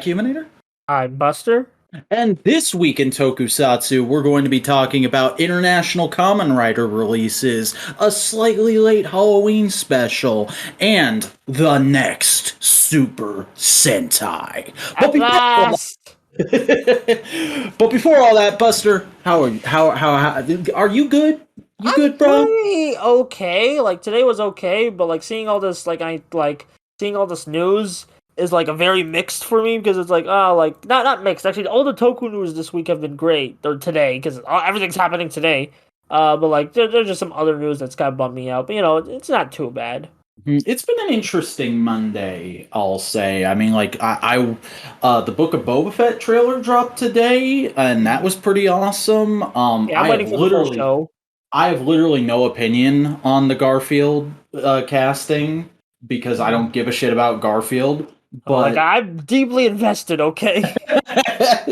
Vacuuminator. I'm Buster. And this week in Tokusatsu, we're going to be talking about International Kamen Rider releases, a slightly late Halloween special, and the next Super Sentai. At last! But before all that, Buster, how are you? How are you good? You I'm good, bro? pretty okay. Like, today was okay, but, seeing all this, seeing all this news is, a very mixed for me, because it's not mixed. Actually, all the Toku news this week have been great, or today, because everything's happening today. But, there's just some other news that's kind of bummed me out, but, it's not too bad. It's been an interesting Monday, I'll say. I mean, the Book of Boba Fett trailer dropped today, and that was pretty awesome. Yeah, I'm waiting for the full show. I have literally no opinion on the Garfield casting because I don't give a shit about Garfield. But I'm deeply invested, okay? I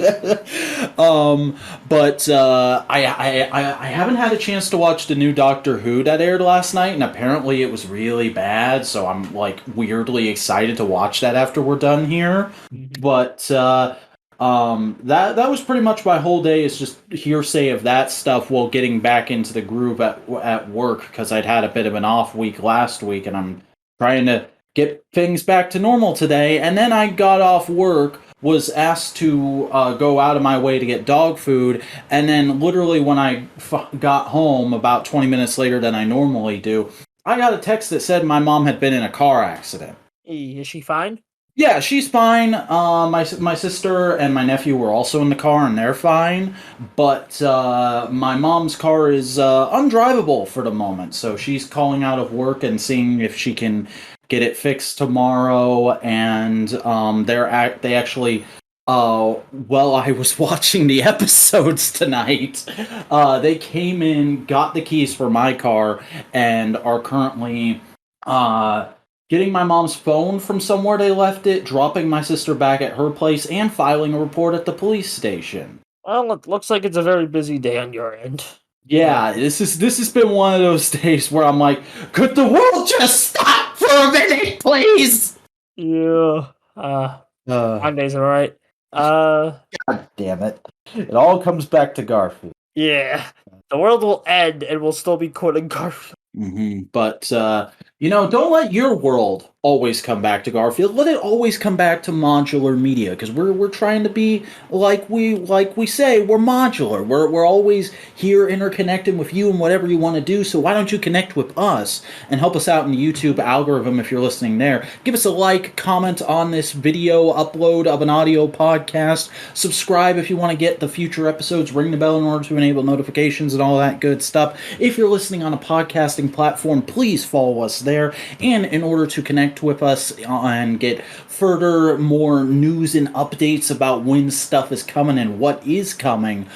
haven't had a chance to watch the new Doctor Who that aired last night, and apparently it was really bad. So I'm weirdly excited to watch that after we're done here. Mm-hmm. But that was pretty much my whole day. Is just hearsay of that stuff while getting back into the groove at work, because I'd had a bit of an off week last week, and I'm trying to get things back to normal today. And then I got off work, was asked to go out of my way to get dog food, and then literally when I got home about 20 minutes later than I normally do, I got a text that said my mom had been in a car accident. Is she fine? Yeah, she's fine. My sister and my nephew were also in the car, and they're fine. But my mom's car is undrivable for the moment, so she's calling out of work and seeing if she can get it fixed tomorrow. And they actually, while I was watching the episodes tonight, they came in, got the keys for my car, and are currently getting my mom's phone from somewhere they left it, dropping my sister back at her place, and filing a report at the police station. Well, it looks like it's a very busy day on your end. Yeah, this has been one of those days where I'm like, could the world just stop for a minute, please? Yeah. Monday's alright. God damn it. It all comes back to Garfield. Yeah. The world will end and we'll still be quoting Garfield. Mm-hmm. But, don't let your world always come back to Garfield. Let it always come back to modular media, because we're trying to be like we say, we're modular. We're always here interconnecting with you and whatever you want to do. So why don't you connect with us and help us out in the YouTube algorithm if you're listening there? Give us a like, comment on this video upload of an audio podcast, subscribe if you want to get the future episodes, ring the bell in order to enable notifications and all that good stuff. If you're listening on a podcasting platform, please follow us there. And in order to connect with us and get further more news and updates about when stuff is coming and what is coming,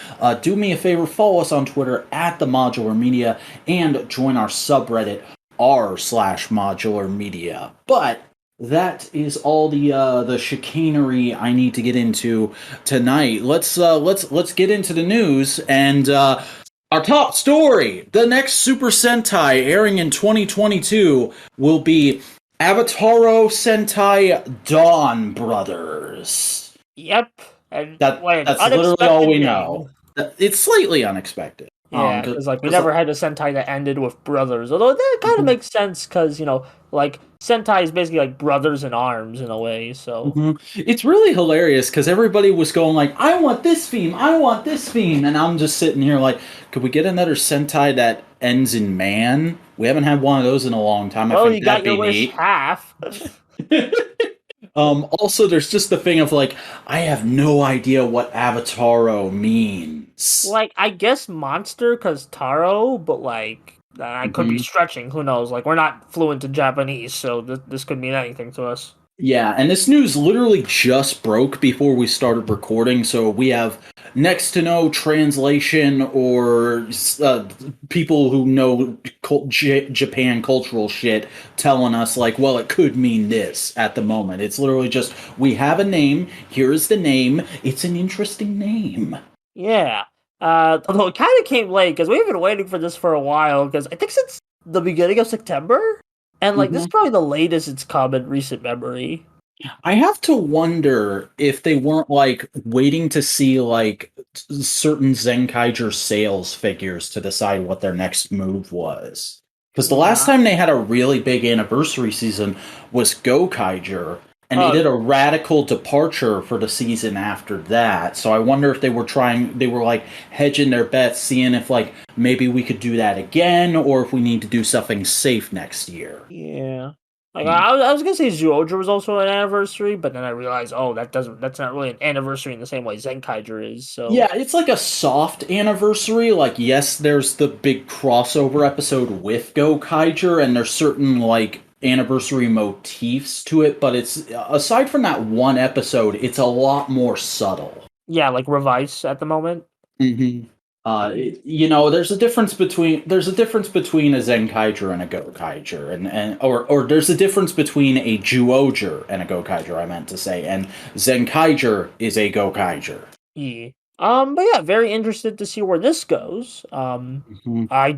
do me a favor, follow us on Twitter at the Modular Media, and join our subreddit r/modular media. But that is all the chicanery I need to get into tonight. Let's get into the news. And our top story, the next Super Sentai airing in 2022 will be Avataro Sentai Dawn Brothers. Yep. And that's literally all we know. It's slightly unexpected. Yeah, because we never had a Sentai that ended with brothers. Although that kind of makes sense, because, Sentai is basically like brothers in arms in a way, so. It's really hilarious, because everybody was going I want this theme, and I'm just sitting here could we get another Sentai that ends in man? We haven't had one of those in a long time. I think you got your wish half. Also, there's just the thing of I have no idea what Avataro means. I guess monster, because Taro, but I could be stretching. Who knows? We're not fluent in Japanese, so this could mean anything to us. Yeah, and this news literally just broke before we started recording, so we have next to no translation or people who know Japan cultural shit telling us it could mean this at the moment. It's literally just, we have a name, here's the name, it's an interesting name. Yeah. Although it kind of came late, because we've been waiting for this for a while, because I think since the beginning of September, and this is probably the latest it's come in recent memory. I have to wonder if they weren't like waiting to see like certain Zenkaiger sales figures to decide what their next move was. Because the last Yeah. time they had a really big anniversary season was Gokaiger, and they Uh, did a radical departure for the season after that. So I wonder if they were like hedging their bets, seeing if like maybe we could do that again, or if we need to do something safe next year. yeah. Like Hmm. I was gonna say Zyuohger was also an anniversary, but then I realized, oh, that's not really an anniversary in the same way Zenkaiger is. So Yeah, it's like a soft anniversary. Like, yes, there's the big crossover episode with Gokaiger, and there's certain like anniversary motifs to it, but it's aside from that one episode, it's a lot more subtle. yeah, like Revice at the moment. Hmm. There's a difference between a Zenkaiger and a Gokaiger, or there's a difference between a Juoger and a Gokaiger. I meant to say, and Zenkaiger is a Gokaiger. Yeah. But yeah, very interested to see where this goes. I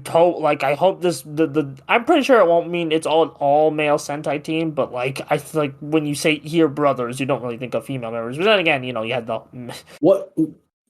hope the I'm pretty sure it won't mean it's all male Sentai team, but like I feel like when you say here brothers, you don't really think of female members. But then again, you had the What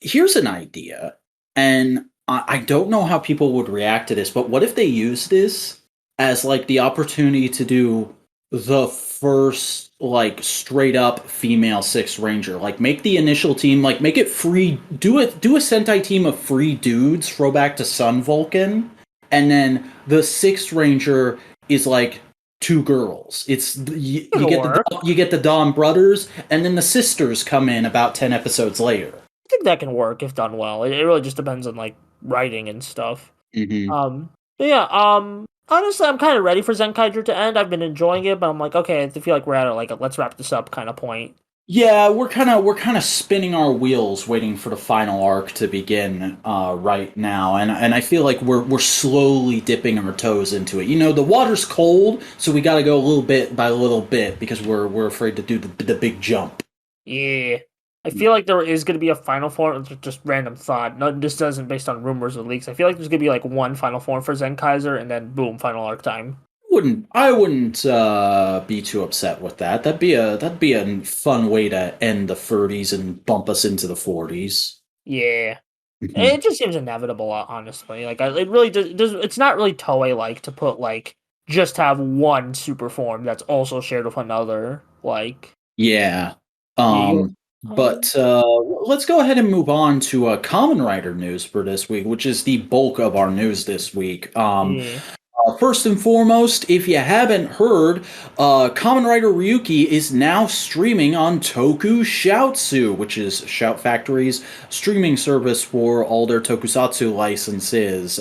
Here's an idea, and I don't know how people would react to this, but what if they use this as like the opportunity to do the first like straight up female Sixth Ranger? Like make the initial team, like make it free, do a Sentai team of free dudes, throwback to Sun Vulcan, and then the Sixth Ranger is like two girls. work. You get the Dawn brothers, and then the sisters come in about 10 episodes later. I think that can work if done well. It really just depends on like writing and stuff. Hmm. But yeah, honestly, I'm kind of ready for Zenkaiger to end. I've been enjoying it, but I'm like, okay, I feel like we're at like a let's wrap this up kind of point. Yeah, we're kind of spinning our wheels, waiting for the final arc to begin right now, and I feel like we're slowly dipping our toes into it. The water's cold, so we got to go a little bit by little bit because we're afraid to do the big jump. Yeah. I feel like there is going to be a final form. Just random thought. No, this doesn't based on rumors or leaks. I feel like there's going to be like one final form for Zenkaiser, and then boom, final arc time. I wouldn't be too upset with that. That'd be a fun way to end the 30s and bump us into the 40s. Yeah. It just seems inevitable, honestly. Like, it really does. It's not really Toei like to put like just have one super form that's also shared with another. Like, Yeah. you. But let's go ahead and move on to Common Rider news for this week, which is the bulk of our news this week. Yeah. First and foremost, if you haven't heard, Kamen Rider Ryuki is now streaming on TokuSHOUTsu, which is Shout Factory's streaming service for all their Tokusatsu licenses.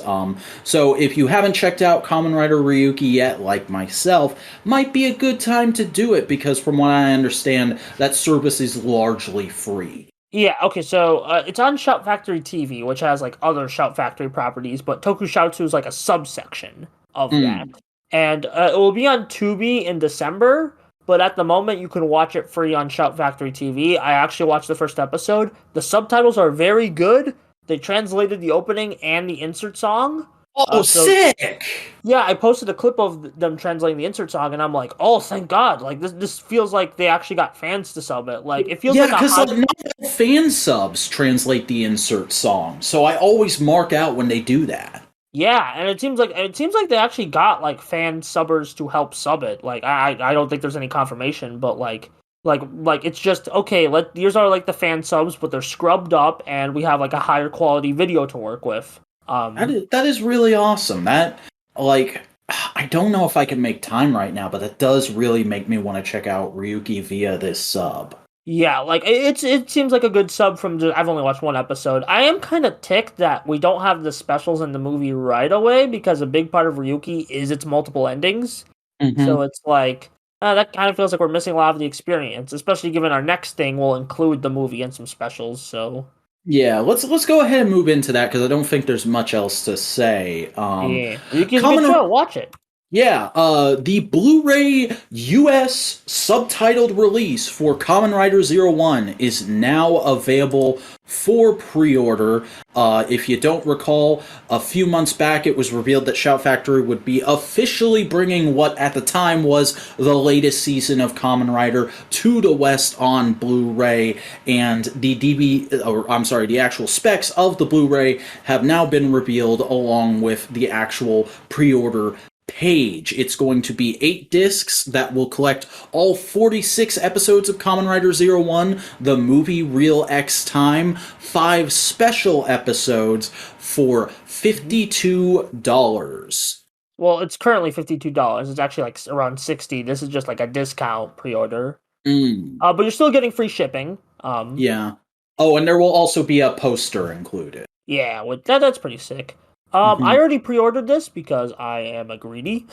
So if you haven't checked out Kamen Rider Ryuki yet, like myself, might be a good time to do it because from what I understand, that service is largely free. Yeah, okay, so it's on Shout Factory TV, which has like other Shout Factory properties, but TokuSHOUTsu is like a subsection of that. Mm. And it will be on Tubi in December, but at the moment you can watch it free on Shout Factory TV. I actually watched the first episode. The subtitles are very good. They translated the opening and the insert song. Oh, So sick! yeah, I posted a clip of them translating the insert song, and I'm like, oh, thank God! Like this feels like they actually got fans to sub it. Like it feels Yeah, like a because high. like not all fan subs translate the insert song, so I always mark out when they do that. Yeah, and it seems like they actually got like fan subbers to help sub it. Like I don't think there's any confirmation, but like it's just okay. These are like the fan subs, but they're scrubbed up, and we have like a higher quality video to work with. That is really awesome. That like I don't know if I can make time right now, but that does really make me want to check out Ryuki via this sub. Yeah, like it seems like a good sub from. I've only watched one episode. I am kind of ticked that we don't have the specials in the movie right away because a big part of Ryuki is its multiple endings. Hmm. So it's like that kind of feels like we're missing a lot of the experience, especially given our next thing will include the movie and some specials. So Yeah, let's go ahead and move into that because I don't think there's much else to say. yeah, Ryuki's a good Common show. Watch it. Yeah, the Blu-ray US subtitled release for Kamen Rider Zero One is now available for pre-order. If you don't recall, a few months back it was revealed that Shout Factory would be officially bringing what at the time was the latest season of Kamen Rider to the West on Blu-ray, and the actual specs of the Blu-ray have now been revealed along with the actual pre-order page. It's going to be 8 discs that will collect all 46 episodes of Kamen Rider Zero One, the movie Real X Time, 5 special episodes for $52. Well, it's currently $52. It's actually like around 60. This is just like a discount pre-order. But you're still getting free shipping. Yeah. Oh, and there will also be a poster included. Yeah, that's pretty sick. I already pre-ordered this because I am a greedy.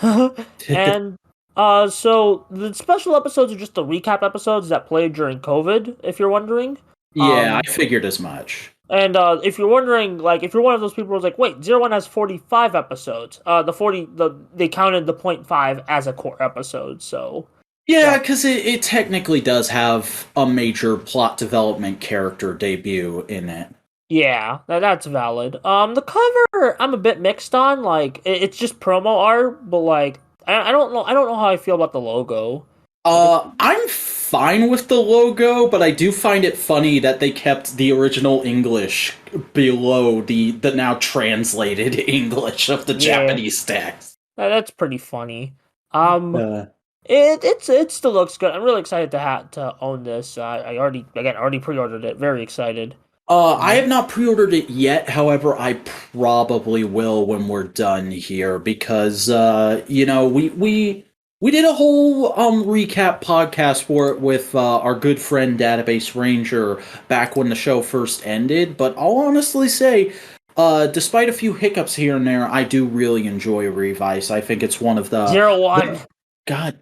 And so the special episodes are just the recap episodes that played during COVID, if you're wondering. Yeah, I figured as much. And if you're wondering, like, if you're one of those people who's like, wait, Zero One has 45 episodes. They counted the 0.5 as a core episode, so. Yeah, because it technically does have a major plot development character debut in it. Yeah, that's valid. The cover I'm a bit mixed on. Like, it's just promo art, but like, I don't know. I don't know how I feel about the logo. I'm fine with the logo, but I do find it funny that they kept the original English below the now translated English of the Japanese text. That's pretty funny. It still looks good. I'm really excited to own this. I already pre-ordered it. Very excited. I have not pre-ordered it yet. However, I probably will when we're done here because we did a whole recap podcast for it with our good friend Database Ranger back when the show first ended. But I'll honestly say, despite a few hiccups here and there, I do really enjoy Revice. I think it's one of the Zero One. God,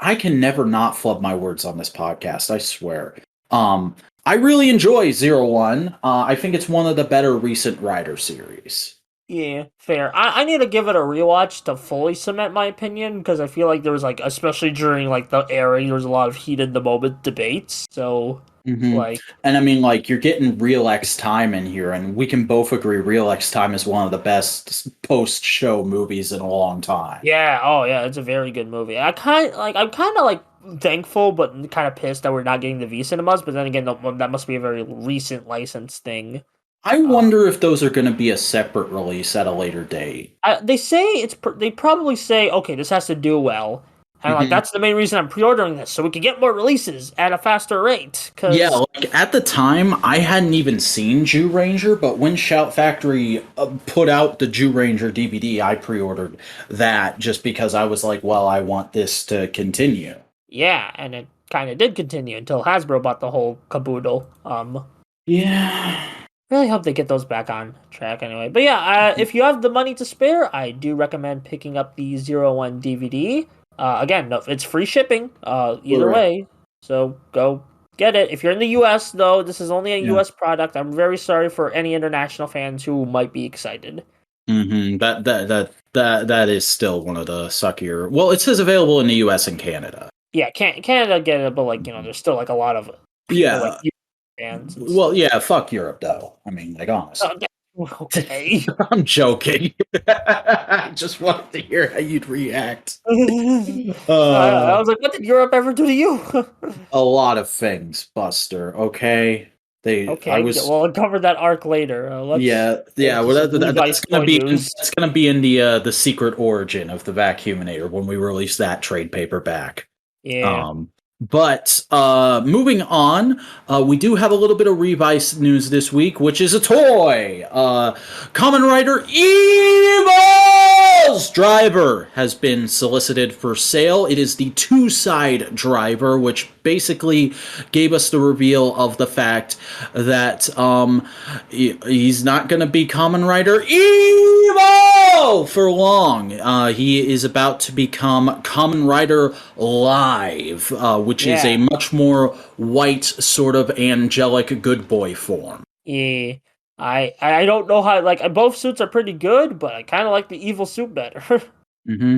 I can never not flub my words on this podcast. I swear. I really enjoy Zero One. I think it's one of the better recent Rider series. Yeah, fair. I need to give it a rewatch to fully cement my opinion, because I feel like there was, like, especially during, like, the era, there was a lot of heated the moment debates, so, like... And I mean, like, you're getting Real X Time in here, and we can both agree Real X Time is one of the best post-show movies in a long time. Yeah, oh yeah, it's a very good movie. I'm kind of thankful, but kind of pissed that we're not getting the V cinemas. But then again, that must be a very recent license thing. I wonder if those are going to be a separate release at a later date. They probably say, okay, this has to do well, and like that's the main reason I'm pre-ordering this, so we can get more releases at a faster rate. Yeah, like at the time, I hadn't even seen Jew Ranger, but when Shout Factory put out the Jew Ranger DVD, I pre-ordered that just because I was like, well, I want this to continue. Yeah, and it kind of did continue until Hasbro bought the whole caboodle. Yeah. Really hope they get those back on track anyway. But yeah, if you have the money to spare, I do recommend picking up the Zero One DVD. Again, no, it's free shipping, either way. So go get it. If you're in the US, though, this is only a US product. I'm very sorry for any international fans who might be excited. That is still one of the suckier. Well, it says available in the US and Canada. Yeah, Canada get it, but like, there's still like a lot of people, fans. Well, yeah, fuck Europe though. I mean, like, honestly. Okay. I'm joking. I just wanted to hear how you'd react. I was like, what did Europe ever do to you? A lot of things, Buster. Okay. We'll cover that arc later. Well, that's gonna be in the secret origin of the Vacuuminator when we release that trade paperback. Yeah. But moving on, we do have a little bit of Revice news this week, which is a toy. Kamen Rider Evil's driver has been solicited for sale. It is the two-side driver, which basically gave us the reveal of the fact that he's not going to be Kamen Rider Evil for long. He is about to become Kamen Rider Live, which is a much more white, sort of angelic good boy form. Yeah. I don't know how, like, both suits are pretty good, but I kind of like the evil suit better. Mm-hmm.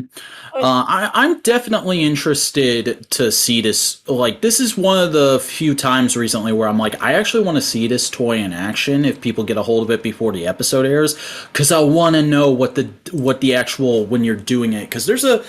I'm definitely interested to see this. Like, this is one of the few times recently where I'm like, I actually want to see this toy in action if people get a hold of it before the episode airs, because I want to know what the actual when you're doing it. Because there's a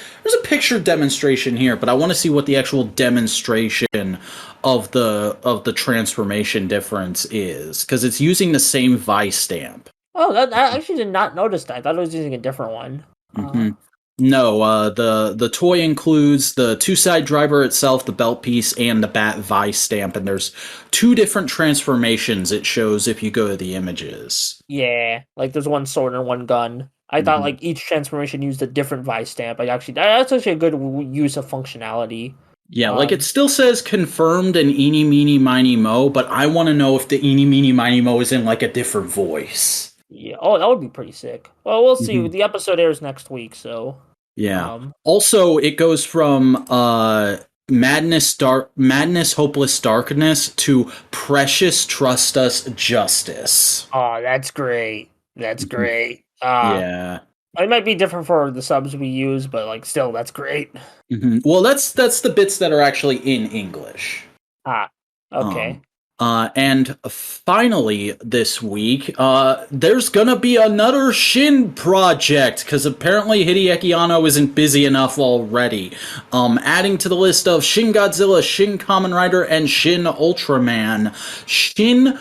picture demonstration here, but I want to see what the actual demonstration of the transformation difference is, because it's using the same Vice stamp. Oh, that I actually did not notice that. I thought it was using a different one. Mm-hmm. No, the toy includes the two-side driver itself, the belt piece, and the Bat Vice stamp, and there's two different transformations it shows if you go to the images. Yeah, like there's one sword and one gun. I thought like each transformation used a different Vice stamp. Like actually, that's actually a good use of functionality. Yeah, like it still says confirmed and eeny meeny miny mo, but I want to know if the eeny meeny miny mo is in like a different voice. Yeah. Oh, that would be pretty sick. Well, we'll see. The episode airs next week, so. Yeah. Also, it goes from madness, hopeless darkness to precious, trust us, justice. Oh, that's great. That's great. Yeah. It might be different for the subs we use, but like still, that's great. Well, that's the bits that are actually in English. Okay. And finally, this week, there's gonna be another Shin project, because apparently Hideaki Anno isn't busy enough already. Adding to the list of Shin Godzilla, Shin Kamen Rider, and Shin Ultraman, Shin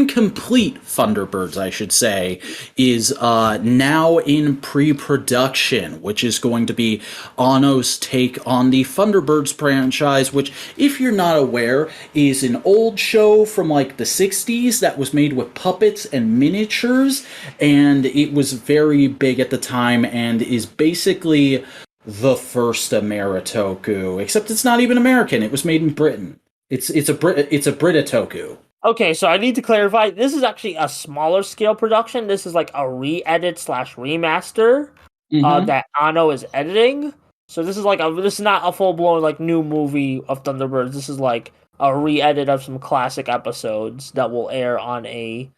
Complete Thunderbirds, I should say, is now in pre-production, which is going to be Anno's take on the Thunderbirds franchise, which, if you're not aware, is an old show from like the 60s that was made with puppets and miniatures, and it was very big at the time and is basically the first Ameritoku, except it's not even American. It was made in Britain. It's a Britotoku. Okay, so I need to clarify. This is actually a smaller scale production. This is like a re-edit / remaster that Anno is editing. So this is this is not a full blown like new movie of Thunderbirds. This is like a re-edit of some classic episodes that will air on a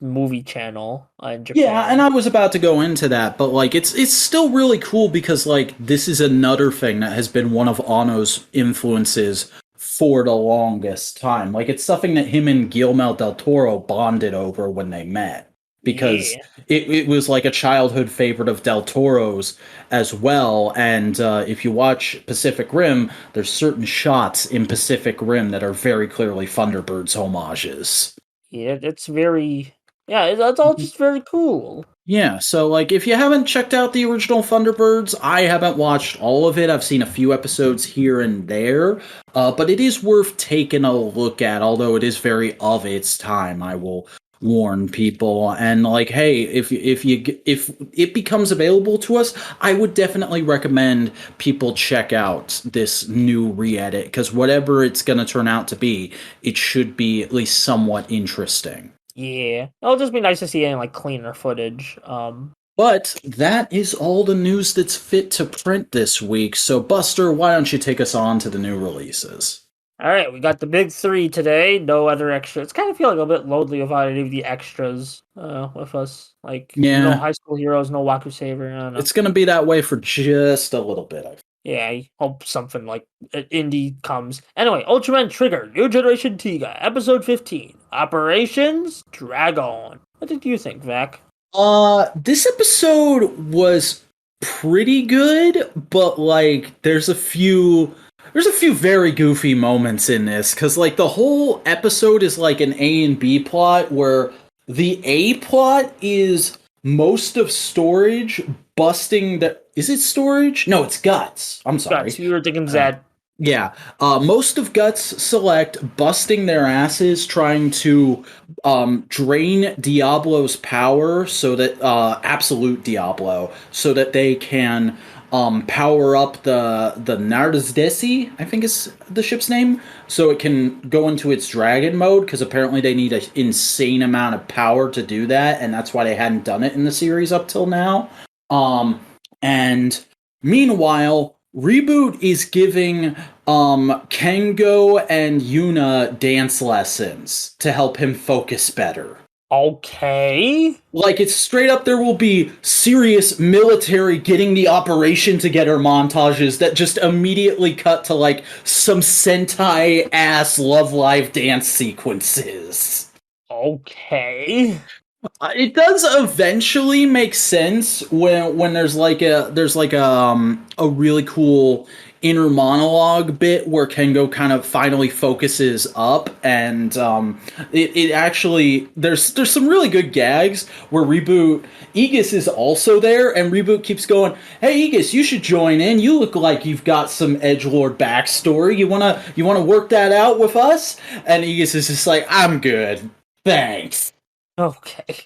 movie channel in Japan. Yeah, and I was about to go into that, but like it's still really cool because like this is another thing that has been one of Anno's influences for the longest time. Like, it's something that him and Guillermo del Toro bonded over when they met. Because it was like a childhood favorite of del Toro's as well. And if you watch Pacific Rim, there's certain shots in Pacific Rim that are very clearly Thunderbirds homages. Yeah, it's very... Yeah, it's all just very cool. Yeah, so, like, if you haven't checked out the original Thunderbirds, I haven't watched all of it. I've seen a few episodes here and there, but it is worth taking a look at, although it is very of its time, I will warn people. And, like, hey, if it becomes available to us, I would definitely recommend people check out this new re-edit, because whatever it's going to turn out to be, it should be at least somewhat interesting. Yeah, it'll just be nice to see any like cleaner footage. But that is all the news that's fit to print this week. So, Buster, why don't you take us on to the new releases? All right, we got the big three today. No other extras. It's kind of feeling a bit lonely without any of the extras with us. Like, no High School Heroes, no Waku Saber. I don't know. It's gonna be that way for just a little bit. Yeah, I hope something like indie comes. Anyway, Ultraman Trigger, New Generation Tiga, Episode 15, Operations Dragon. What did you think, Vac? This episode was pretty good, but like there's a few very goofy moments in this, because like the whole episode is like an A and B plot, where the A plot is most of Storage busting the... Is it Storage? No, it's Guts. I'm sorry. Guts, you were thinking Zed. Yeah. Most of Guts Select busting their asses trying to drain Diablo's power, so that absolute Diablo, so that they can power up the Narzdesi, I think is the ship's name, so it can go into its dragon mode, because apparently they need an insane amount of power to do that, and that's why they hadn't done it in the series up till now. And meanwhile, Reboot is giving Kengo and Yuna dance lessons to help him focus better. Okay. Like, it's straight up, there will be serious military getting the operation together montages that just immediately cut to, like, some Sentai-ass Love Live dance sequences. Okay. It does eventually make sense when there's like a really cool inner monologue bit where Kengo kind of finally focuses up, and it actually there's some really good gags where Reboot Aegis is also there, and Reboot keeps going, "Hey Aegis, you should join in. You look like you've got some edgelord backstory. You wanna work that out with us?" And Aegis is just like, "I'm good, thanks." Okay.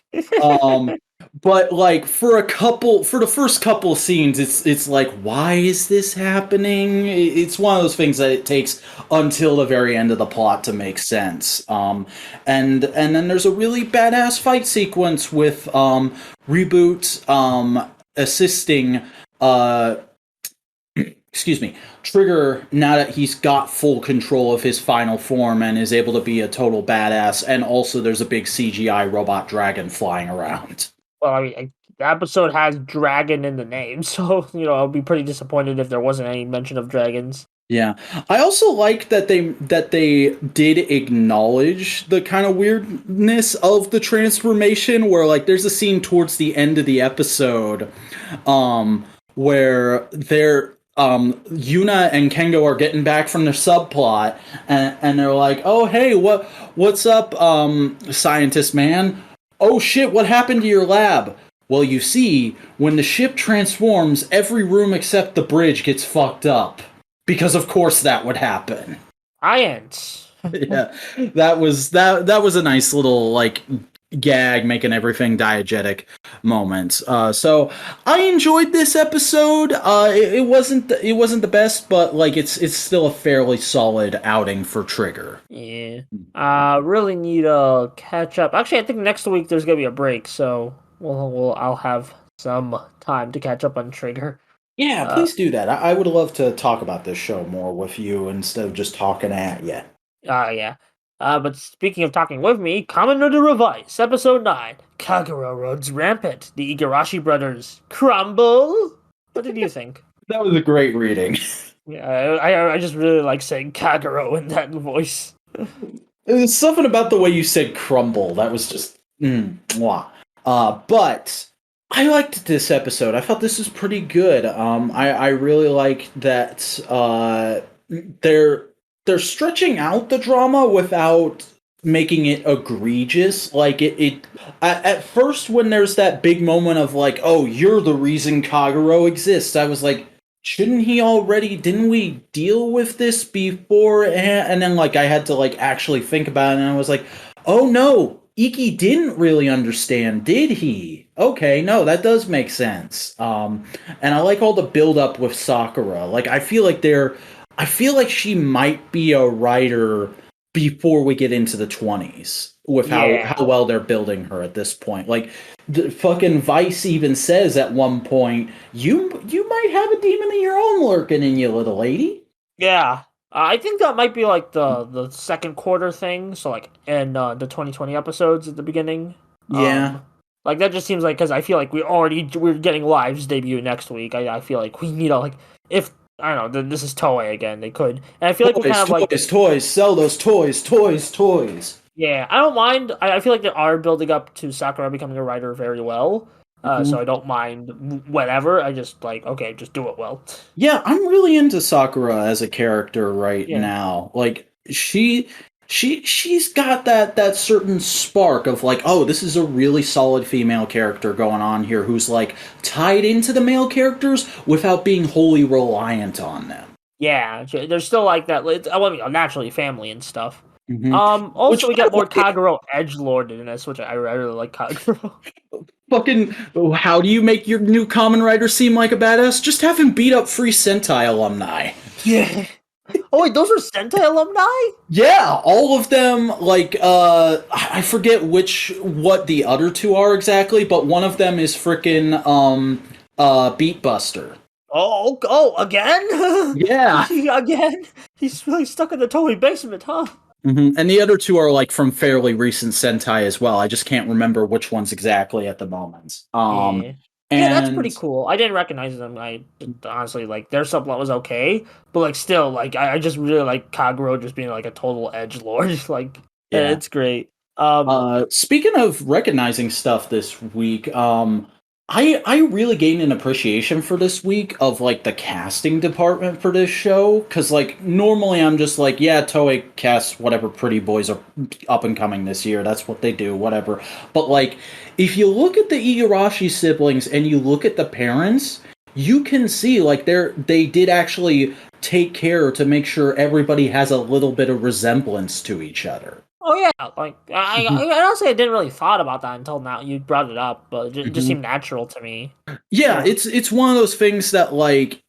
Um, but like for the first couple of scenes, it's like, why is this happening? It's one of those things that it takes until the very end of the plot to make sense. And then there's a really badass fight sequence with Reboot assisting excuse me, Trigger, now that he's got full control of his final form and is able to be a total badass, and also there's a big CGI robot dragon flying around. Well, I mean, the episode has dragon in the name, so I'll be pretty disappointed if there wasn't any mention of dragons. Yeah, I also like that they did acknowledge the kind of weirdness of the transformation, where like there's a scene towards the end of the episode, where they're Yuna and Kengo are getting back from their subplot, and they're like, "Oh hey, what's up, scientist man? Oh shit, what happened to your lab?" Well, you see, when the ship transforms, every room except the bridge gets fucked up. Because of course that would happen. Science. Yeah, that was a nice little like gag, making everything diegetic moment. So I enjoyed this episode. It wasn't the best, but like it's still a fairly solid outing for Trigger. Yeah. Really need to catch up. Actually, I think next week there's gonna be a break, so I'll have some time to catch up on Trigger. Yeah, please do that. I would love to talk about this show more with you instead of just talking at you. Yeah. But speaking of talking with me, Kamen Rider Revice, Episode 9, Kagura runs rampant, the Igarashi brothers crumble? What did you think? That was a great reading. Yeah, I just really like saying Kagura in that voice. There's something about the way you said crumble. That was just, mwah. But I liked this episode. I felt this was pretty good. I really like that they're stretching out the drama without making it egregious. Like it at first, when there's that big moment of like, "Oh, you're the reason Kagero exists," I was like, shouldn't he already? Didn't we deal with this before? And then like I had to like actually think about it, and I was like, oh no, Iki didn't really understand, did he? Okay, no, that does make sense. And I like all the build up with Sakura. Like I feel like she might be a writer before we get into the 20s with how well they're building her at this point. Like the fucking Vice even says at one point, you might have a demon of your own lurking in you, little lady. Yeah. I think that might be like the second quarter thing. So like in the 2020 episodes at the beginning. Yeah. Like that just seems like, because I feel like we're getting Live's debut next week. I feel like we need to like, if I don't know, this is Toei again. They could, and I feel like we kind of like toys, sell those toys. Yeah, I don't mind. I feel like they are building up to Sakura becoming a writer very well. So I don't mind whatever. I just like, okay, just do it well. Yeah, I'm really into Sakura as a character right now. Like she's got that certain spark of like, oh, this is a really solid female character going on here who's like tied into the male characters without being wholly reliant on them. Yeah, there's still like that. I mean, naturally family and stuff. Mm-hmm. Also, we get more Kagero edgelord in this, which I really like Kagero. Fucking, how do you make your new Kamen Rider seem like a badass? Just have him beat up free Sentai alumni. Yeah. Oh wait, those are Sentai alumni? Yeah, all of them. Like, I forget what the other two are exactly, but one of them is frickin' Beatbuster. Oh, again? Yeah. Again? He's really stuck in the Toei basement, huh? And the other two are like from fairly recent Sentai as well. I just can't remember which ones exactly at the moment. Yeah. Yeah, that's And pretty cool. I didn't recognize them. I honestly like their subplot was okay, but like still, like I just really like Kaguro just being like a total edge lord. Like yeah. it's great. Speaking of recognizing stuff this week, I really gained an appreciation for this week of like the casting department for this show, because like normally I'm just like, yeah, Toei casts whatever pretty boys are up and coming this year. That's what they do, whatever. But like, if you look at the Igarashi siblings and you look at the parents, you can see like they did actually take care to make sure everybody has a little bit of resemblance to each other. Oh yeah, like I honestly I didn't really thought about that until now you brought it up, but it just seemed natural to me. Yeah, Yeah. it's one of those things that like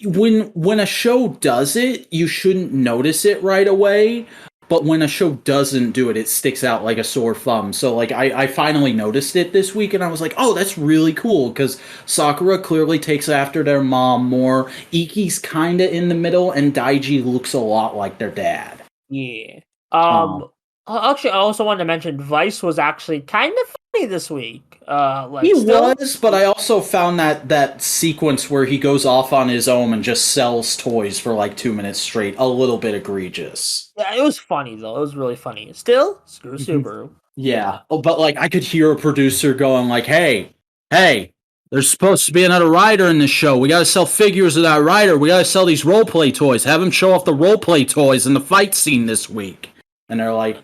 when a show does it, you shouldn't notice it right away. But when a show doesn't do it, it sticks out like a sore thumb. So like I finally noticed it this week and I was like, oh, that's really cool because Sakura clearly takes after their mom more. Iki's kinda in the middle, and Daiji looks a lot like their dad. Yeah. Um Actually, I also wanted to mention Vice was actually kind of funny this week. He Like still, was, but I also found that sequence where he goes off on his own and just sells toys for like 2 minutes straight a little bit egregious. yeah, it was funny though. It was really funny. Still, screw Mhm. Subaru. Yeah, but like I could hear a producer going like, hey, there's supposed to be another rider in this show. We got to sell figures of that rider. We got to sell these roleplay toys. Have him show off the roleplay toys in the fight scene this week." And they're like,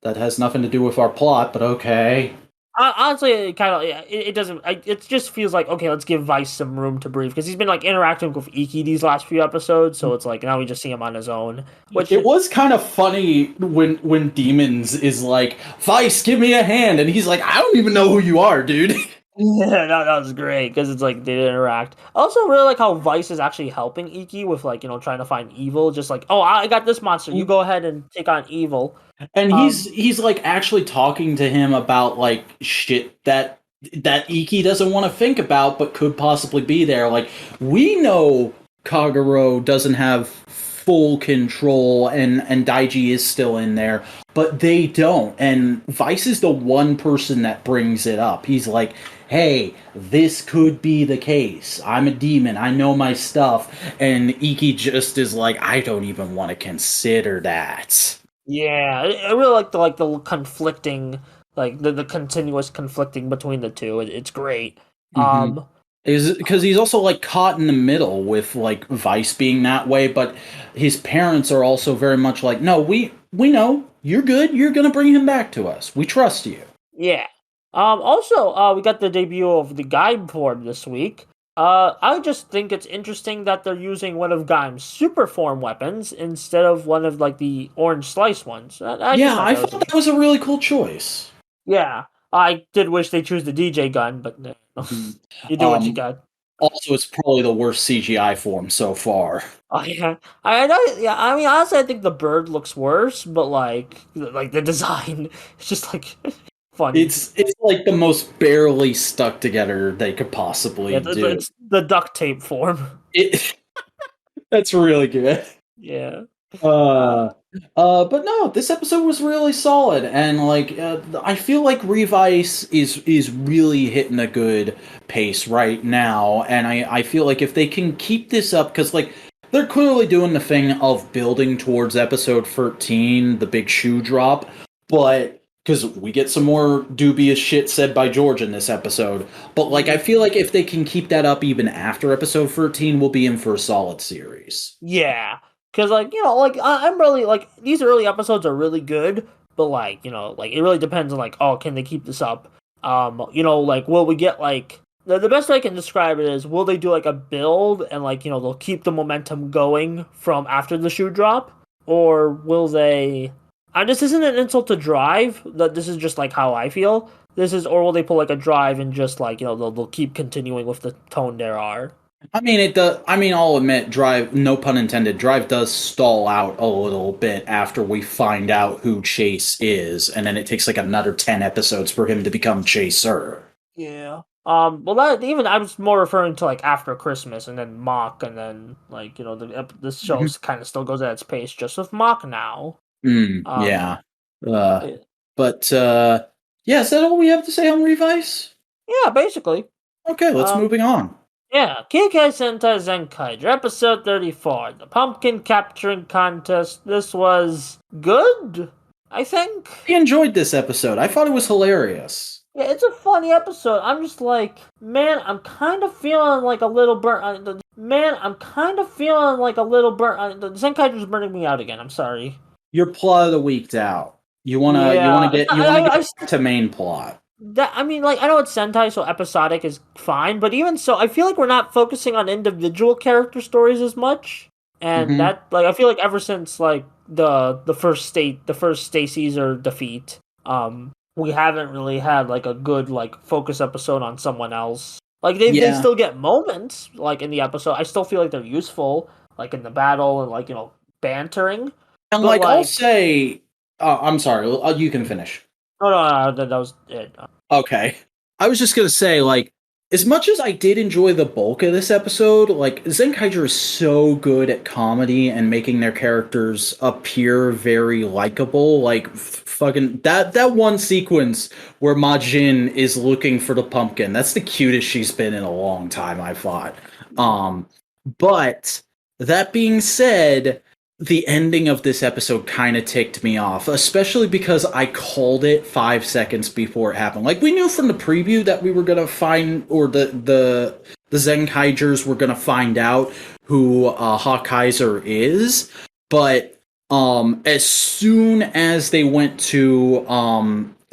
"That has nothing to do with our plot, but okay." Honestly, it kind of yeah, it doesn't. It just feels like okay, let's give Vice some room to breathe because he's been like interacting with Iki these last few episodes, so it's like now we just see him on his own. Which It was kind of funny when Demons is like, "Vice, give me a hand," and he's like, "I don't even know who you are, dude." yeah, that was great because it's like they interact. I also really like how Vice is actually helping Iki with like trying to find evil. Just like oh, I got this monster, you go ahead and take on evil. And Um, he's like actually talking to him about like shit that Iki doesn't want to think about but could possibly be there. Like we know Kagero doesn't have full control and Daiji is still in there, but they don't. And Vice is the one person that brings it up. He's like, "Hey, this could be the case. I'm a demon. I know my stuff." And Iki just is like, "I don't even want to consider that." yeah, I really like the conflicting like the continuous conflicting between the two. It's great. Mhm. Um, Is because he's also like caught in the middle with like Vice being that way, but his parents are also very much like, no, we know you're good. You're gonna bring him back to us. We trust you. yeah. Also, we got the debut of the Gaim form this week. I just think it's interesting that they're using one of Gaim's super form weapons instead of one of like the orange slice ones. I just Yeah, thought I that was thought that was a really cool choice. yeah. I did wish they choose the DJ gun, but Mhm. you do what you Um, got. Also, it's probably the worst CGI form so far. Oh yeah, I know. Yeah, I mean, honestly, I think the bird looks worse, but like the design, it's just like funny. It's like the most barely stuck together they could Yeah, possibly do. it's the duct tape form. It that's really good. Yeah. Uh, Uh, but no, this episode was really solid, and like I feel like Revice is really hitting a good pace right now, and I feel like if they can keep this up, because like they're clearly doing the thing of building towards episode 13, the big shoe drop, but because we get some more dubious shit said by George in this episode, but like I feel like if they can keep that up even after episode 13, we'll be in for a solid series. yeah, because like like I'm really like these early episodes are really good, but like like it really depends on like oh can they keep this up? Like will we get like the best way I can describe it is will they do like a build and like they'll keep the momentum going from after the shoe drop, or will they? This isn't an insult to Drive. That this is just like how I feel. This is, or will they pull like a Drive and just like they'll keep continuing with the tone there are. I mean, it does. I mean, I'll admit, Drive. No pun intended. Drive does stall out a little bit after we find out who Chase is, and then it takes like another 10 episodes for him to become Chaser. Yeah. Well, that even I was more referring to like after Christmas and then Mock, and then like this show kind of still goes at its pace just with Mock now. Yeah. Uh, But yeah, is that all we have to say on Revice? yeah, basically. Okay, let's moving on. Yeah, Kikai Sentai Zenkaiger, episode 34, the pumpkin capturing contest. This was good, I think. I enjoyed this episode. I thought it was hilarious. Yeah, it's a funny episode. I'm just like, man, I'm kind of feeling like a little burnt. The Zenkaiger's burning me out again. I'm sorry. Your plot of the week's out. You wanna get back to main plot. I know it's Sentai, so episodic is fine, but even so, I feel like we're not focusing on individual character stories as much, and that I feel like ever since like the first Stacy's defeat, we haven't really had like a good like focus episode on someone else. Like they still get moments like in the episode. I still feel like they're useful, like in the battle and like bantering. And like I'll say, I'm sorry, you can finish. No, that was it. Okay. I was just gonna say, like, as much as I did enjoy the bulk of this episode, like, Zenkaiger is so good at comedy and making their characters appear very likable. Like, fucking, that one sequence where Majin is looking for the pumpkin, that's the cutest she's been in a long time, I thought. But, that being said, the ending of this episode kind of ticked me off, especially because I called it 5 seconds before it happened. Like, we knew from the preview that we were gonna find, or the Zenkaigers were gonna find out who Hawkaiser is, but as soon as they went to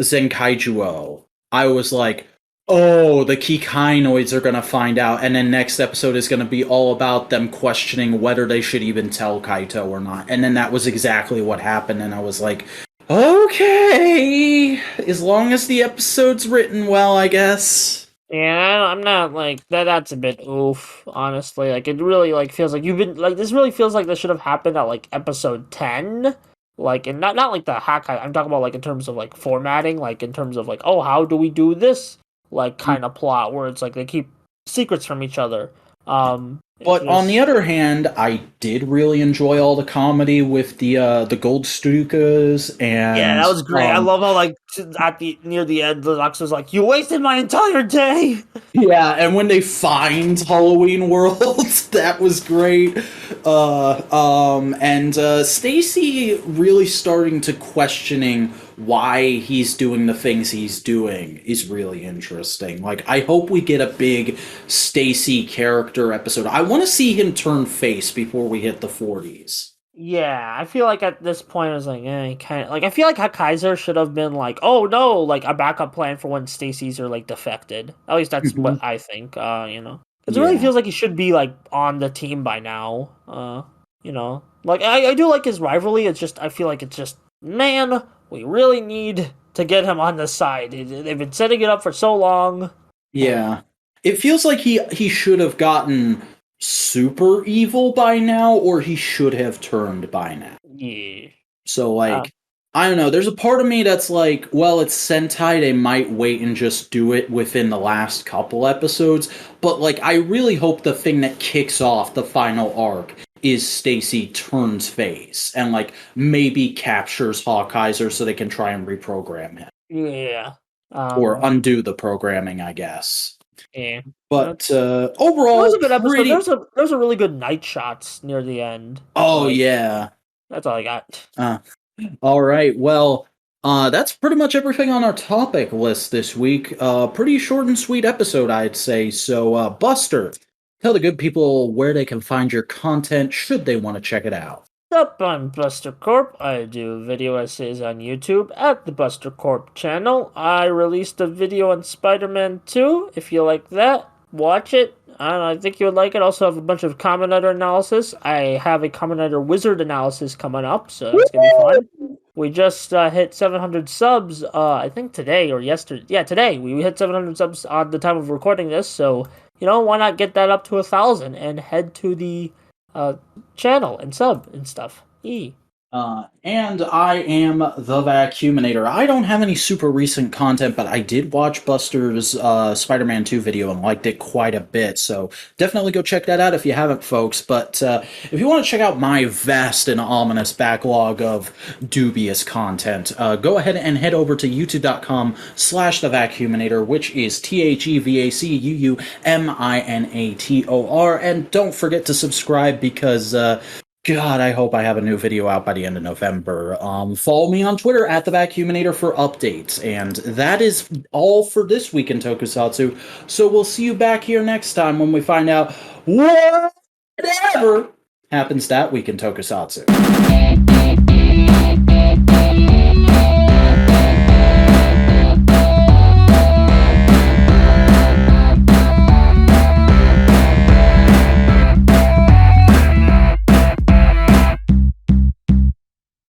Zenkaijuo, I was like, oh, the Kikainoids are going to find out, and then next episode is going to be all about them questioning whether they should even tell Kaito or not. And then that was exactly what happened, and I was like, okay, as long as the episode's written well, I guess. Yeah, I'm not like that. That's a bit oof, honestly. Like it really like feels like you've been like this. Really feels like this should have happened at like episode 10. Like and not like the Hakai. I'm talking about like in terms of like formatting. Like in terms of like oh how do we do this like kind of plot where it's like they keep secrets from each other. But on the other hand, I did really enjoy all the comedy with the Gold Stukas and yeah, that was great. I love how like near the end, the Lux was like, "You wasted my entire day." Yeah, and when they find Halloween World, that was great. And Stacy really starting to questioning why he's doing the things he's doing is really interesting. Like, I hope we get a big Stacy character episode. I want to see him turn face before we hit the 40s. Yeah, I feel like at this point I was like, kind of like I feel like Kaiser should have been like, oh no, like a backup plan for when Stacy's are like defected. At least that's what I think. Because it really feels like he should be like on the team by now. Like I do like his rivalry. It's just I feel like it's just man, we really need to get him on the side. They've been setting it up for so long. Yeah, it feels like he should have gotten super evil by now, or he should have turned by now. Yeah. So, like, I don't know. There's a part of me that's like, well, it's Sentai. They might wait and just do it within the last couple episodes. But, like, I really hope the thing that kicks off the final arc is Stacy turns face and, like, maybe captures Hawkeiser so they can try and reprogram him. Yeah. Or undo the programming, I guess. Yeah. But overall, it was a good episode. There's a really good night shots near the end. Oh, yeah. That's all I got. All right. Well, that's pretty much everything on our topic list this week. Pretty short and sweet episode, I'd say. So, Buster, tell the good people where they can find your content should they want to check it out. What's up, I'm Buster Corp. I do video essays on YouTube at the Buster Corp channel. I released a video on Spider-Man 2. If you like that, watch it. I think you would like it. Also have a bunch of Kamen Rider analysis. I have a Kamen Rider Wizard analysis coming up, so it's going to be fun. We just hit 700 subs, I think today or yesterday. Yeah, today. We hit 700 subs on the time of recording this, so, why not get that up to 1,000 and head to the channel and sub and stuff. And I am the Vacuuminator. I don't have any super recent content, but I did watch Buster's Spider-Man 2 video and liked it quite a bit, so definitely go check that out if you haven't, folks. But if you want to check out my vast and ominous backlog of dubious content, go ahead and head over to youtube.com/the Vacuuminator, which is THEVACUUMINATOR, and don't forget to subscribe because God, I hope I have a new video out by the end of November. Follow me on Twitter at the Vacuuminator for updates. And that is all for this week in Tokusatsu. So we'll see you back here next time when we find out whatever happens that week in Tokusatsu.